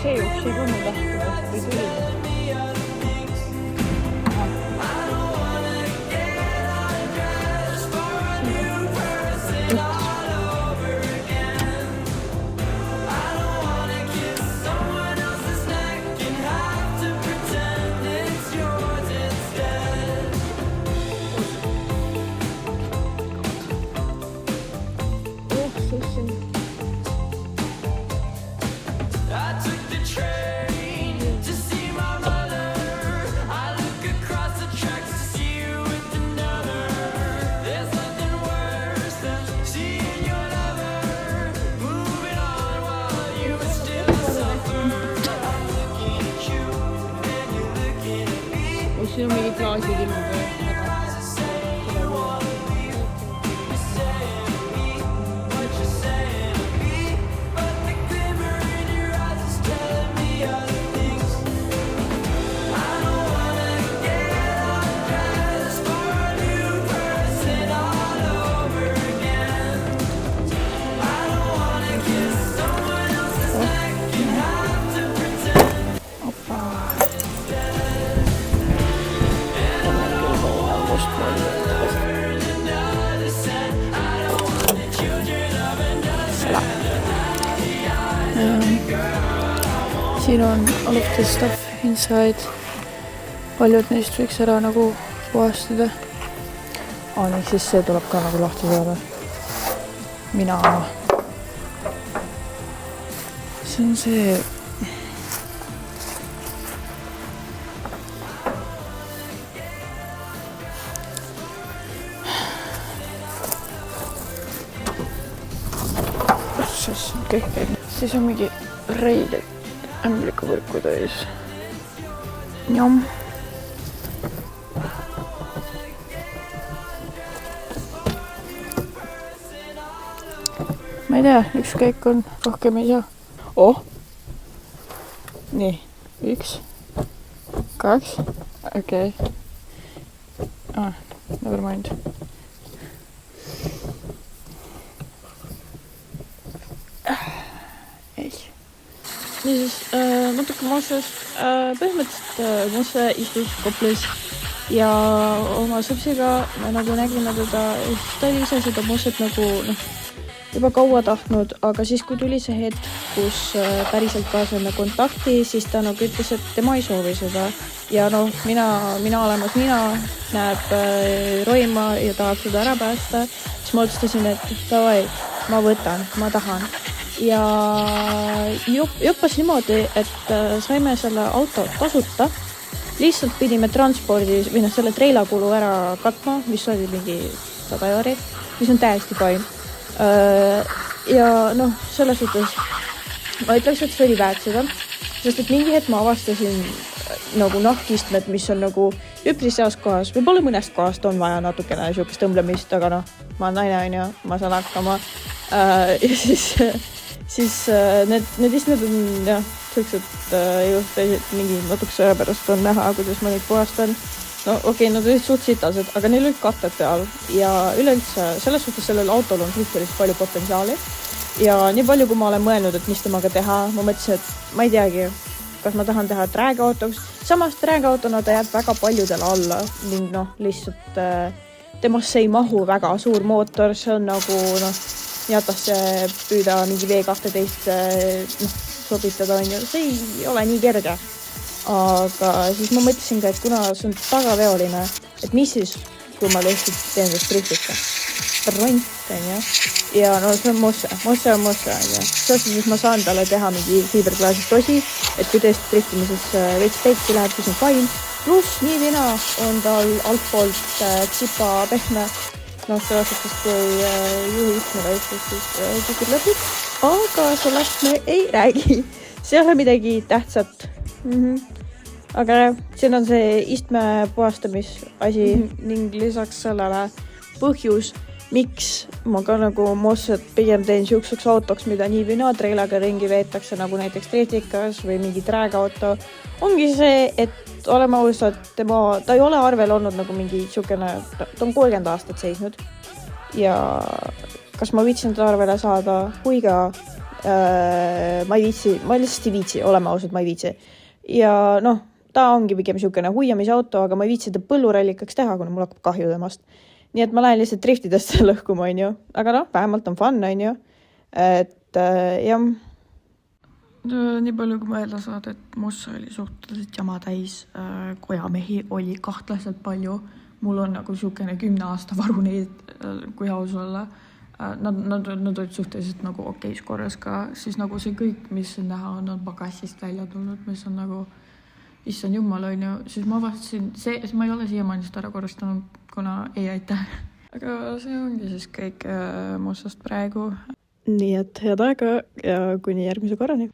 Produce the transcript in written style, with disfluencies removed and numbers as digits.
see juks ei tulnud lahti või tuli? Siin on mingi klaasid ilmunud. Siin on all of the stuff inside. Paljud neist võiks ära nagu puhastada. Ning siis see tuleb ka nagu lahti saada. See on see... Siis on mingi reided ämblikuvõrku täis. Jom. Ma ei tea, üks käik on, rohkem ei saa. Nii, 1, 2, okei. Never mind. Niisiis, natuke Mossest. Põhimõtteliselt Mosse istus Koplis ja oma sõpsiga me nagu nägime teda. Ta oli ise seda Mosset nagu juba kaua tahtnud, aga siis kui tuli see hetk, kus päriselt kaasame kontakti, siis ta nagu ütles, et tema ei soovi seda. Ja mina olemas näeb roima ja tahab seda ära päästa. Siis ma otsustasin, et davai, ma võtan, ma tahan. Ja joppas niimoodi, et saime selle auto tasuta. Lihtsalt pidime transpordi või selle treilakulu ära katma, mis oli mingi 100 euri, mis on täiesti fine. Ja selles suhtes ma ütleks, et see oli väärt seda, sest et mingi hetk ma avastasin nagu nahkistmed, mis on nagu üpris heas kohas. Võib-olla mõnest kohast on vaja natukene siukest tõmblemist, aga ma olen naine, ma saan hakkama. Ja siis need istmed on sellised just mingi natukese aja pärast on näha, kuidas ma neid puhastan. Nad olid suht sitased, aga neil olid katted peal ja üleüldse selles suhtes sellel autol on suhteliselt palju potentsiaali ja nii palju, kui ma olen mõelnud, et mis temaga teha, ma mõtlesin, et ma ei teagi, kas ma tahan teha träägautoks. Samas träägautona ta jääb väga paljudele alla ning lihtsalt temasse ei mahu väga suur mootor, see on nagu jatasse püüda mingi V12 sobitada, see ei ole nii kerge. Aga siis ma mõtlesin ka, et kuna see on tagaveoline, et mis siis, kui ma lihtsalt teen sellest driftika. Ront, ja see on Mosse. Siis ma saan talle teha mingi fiiberklaasist osi, et kui tõesti driftimises veits peiki läheb, siis on fine. Pluss nii vina on tal altpoolt tsipa pehme. Selles suhtes, kui juhi istmele ütles, siis tükid lõpid. Aga sellest me ei räägi. See ei ole midagi tähtsat. Aga siin on see istme puhastamisasi ning lisaks sellele põhjus, miks ma ka nagu Mosset pigem teen siukseks autoks, mida nii või naa treilaga ringi veetakse, nagu näiteks treetikas või mingi träägauto, ongi see, et oleme ausad, ta ei ole arvel olnud nagu mingi siukene, ta on 30 aastat seisnud ja kas ma viitsin ta arvele saada, kui ka ma lihtsalt ei viitsi, oleme ausad, ma ei viitsi. Ja noh, ta ongi pigem niisugune huiamisauto, aga ma ei viitsi seda põllurallikaks teha, kuna mul hakkab kahju temast. Nii et ma lähen lihtsalt driftidesse lõhkuma, on ju. Aga noh, vähemalt on fun, on ju. Et jah. Nii palju, kui ma eelda saad, et Mossa oli suhteliselt jama täis. Kojamehi oli kahtlaselt palju. Mul on nagu niisugune 10 aasta varu neid, kui aus olla. Nad olid suhteliselt nagu okeis korras ka. Siis nagu see kõik, mis on näha, on pagassist välja tulnud, mis on nagu issand jumal, on ju. Siis ma avastasin, ma ei ole siiamaani seda ära korrastanud, kuna ei aitäh. Aga see ongi siis kõik Mossast praegu. Nii et head aega ja kuni järgmise korrani.